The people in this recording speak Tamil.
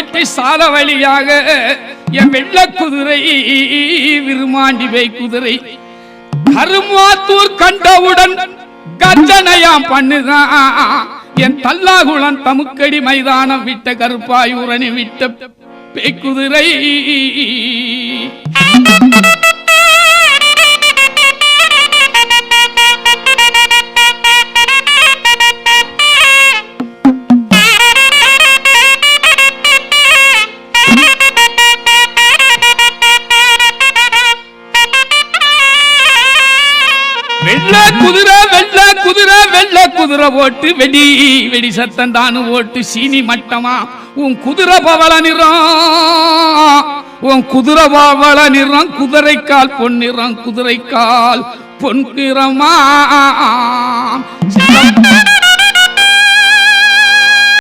கம்பட்டி சால வழியாக என் வெள்ள குதிரை விருமாண்டி வை குதிரை கருமாத்தூர் கண்டவுடன் கர்ஜனையாம் பண்ணுதான் என் தல்லாகுளம் தமுக்கடி மைதானம் விட்ட கருப்பாயூரணி விட்ட பேக்குதிரை குதிரை ஓட்டு வெடி வெடி சத்தம் தானு ஓட்டு சீனி மட்டமா உன் குதிரை பவள நிறம் உன் குதிரை பவள நிறம் குதிரைக்கால் பொன்னிறம் குதிரைக்கால் பொன்னிறமா